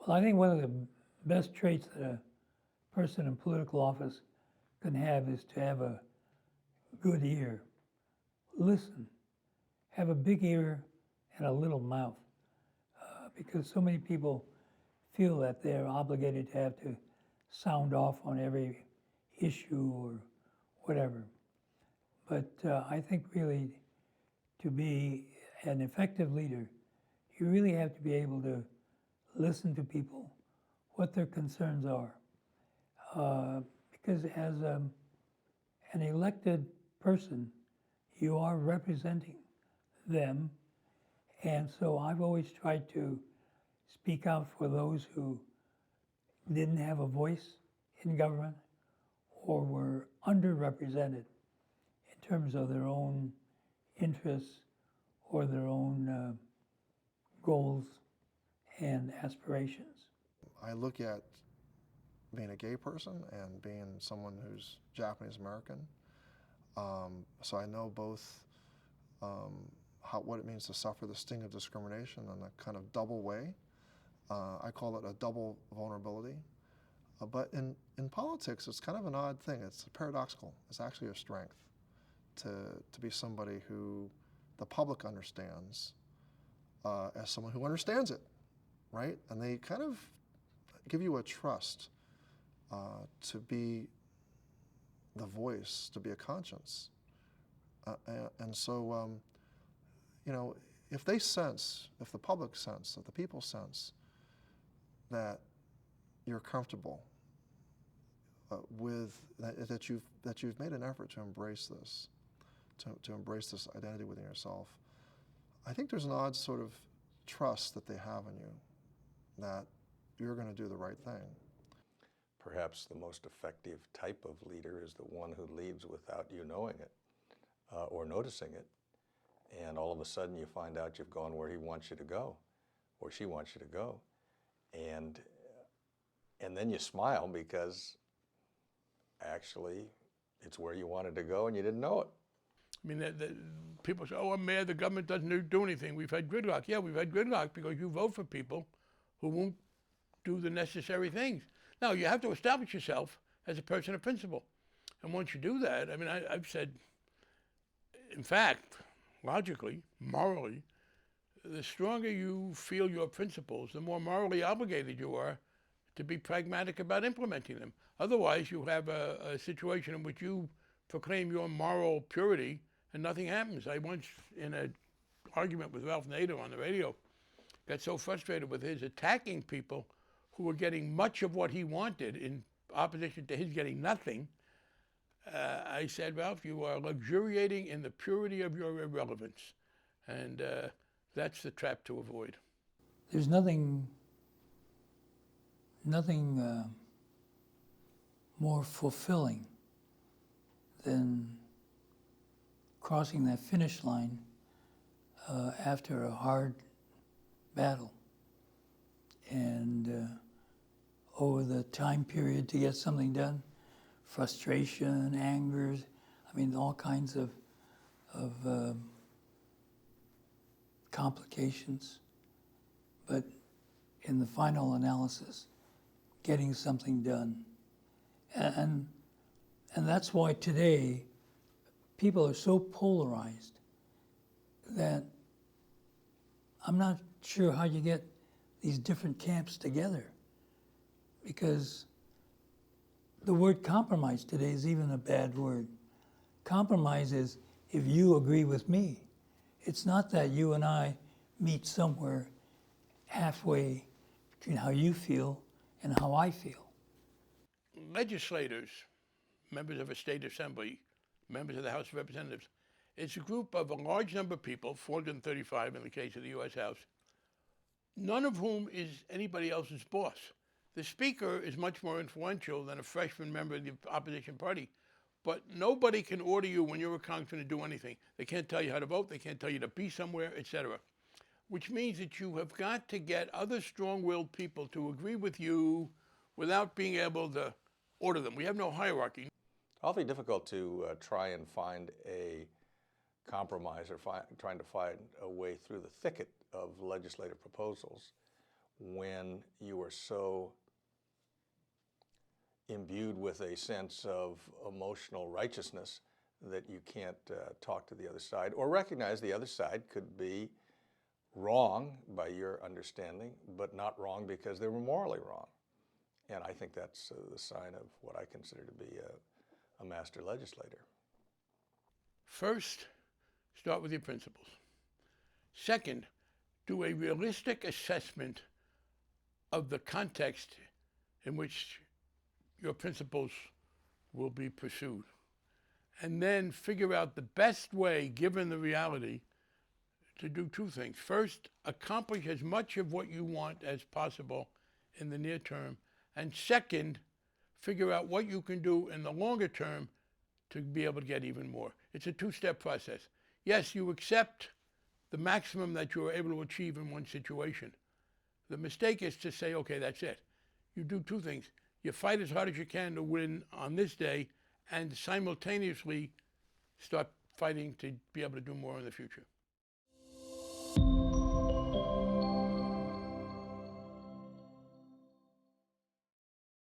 Well, I think one of the best traits that a person in political office can have is to have a good ear. Listen. Have a big ear and a little mouth. Because so many people feel that they're obligated to have to sound off on every issue or whatever. But I think really to be an effective leader, you really have to be able to listen to people, what their concerns are. Because as an elected person, you are representing them. And so I've always tried to speak out for those who didn't have a voice in government or were underrepresented in terms of their own interests or their own goals and aspirations. I look at being a gay person and being someone who's Japanese American. So I know both what it means to suffer the sting of discrimination in a kind of double way. I call it a double vulnerability. But in politics, it's kind of an odd thing. It's paradoxical. It's actually a strength to be somebody who the public understands as someone who understands it, right? And they kind of give you a trust to be the voice, to be a conscience. And so, you know, if they sense, if the public sense, if the people sense that you're comfortable with that you've made an effort to embrace this, to embrace this identity within yourself, I think there's an odd sort of trust that they have in you that you're going to do the right thing. Perhaps the most effective type of leader is the one who leads without you knowing it or noticing it. And all of a sudden you find out you've gone where he wants you to go or she wants you to go. And then you smile because actually it's where you wanted to go and you didn't know it. I mean, people say, oh, I'm mad the government doesn't do anything. We've had gridlock. Yeah, we've had gridlock because you vote for people who won't do the necessary things. Now, you have to establish yourself as a person of principle. And once you do that, I mean, I've said, in fact, logically, morally, the stronger you feel your principles, the more morally obligated you are to be pragmatic about implementing them. Otherwise, you have a situation in which you proclaim your moral purity and nothing happens. I once, in an argument with Ralph Nader on the radio, got so frustrated with his attacking people who were getting much of what he wanted in opposition to his getting nothing. I said, Ralph, you are luxuriating in the purity of your irrelevance. And that's the trap to avoid. There's nothing more fulfilling than crossing that finish line after a hard battle. And over the time period to get something done, frustration, anger, I mean, all kinds of complications. But in the final analysis, getting something done. And that's why today people are so polarized that I'm not sure how you get these different camps together, because the word compromise today is even a bad word. Compromise is if you agree with me. It's not that you and I meet somewhere halfway between how you feel and how I feel. Legislators, members of a state assembly, members of the House of Representatives, it's a group of a large number of people, 435 in the case of the U.S. House, none of whom is anybody else's boss. The Speaker is much more influential than a freshman member of the opposition party, but nobody can order you when you're a congressman to do anything. They can't tell you how to vote, they can't tell you to be somewhere, etc. Which means that you have got to get other strong-willed people to agree with you without being able to order them. We have no hierarchy. Awfully difficult to try and find a compromise or trying to find a way through the thicket of legislative proposals when you are so imbued with a sense of emotional righteousness that you can't talk to the other side or recognize the other side could be wrong by your understanding, but not wrong because they were morally wrong. And I think that's the sign of what I consider to be a master legislator. First, start with your principles. Second, do a realistic assessment of the context in which your principles will be pursued. And then figure out the best way, given the reality, to do two things. First, accomplish as much of what you want as possible in the near term. And second, figure out what you can do in the longer term to be able to get even more. It's a two-step process. Yes, you accept the maximum that you are able to achieve in one situation. The mistake is to say, okay, that's it. You do two things. You fight as hard as you can to win on this day and simultaneously start fighting to be able to do more in the future.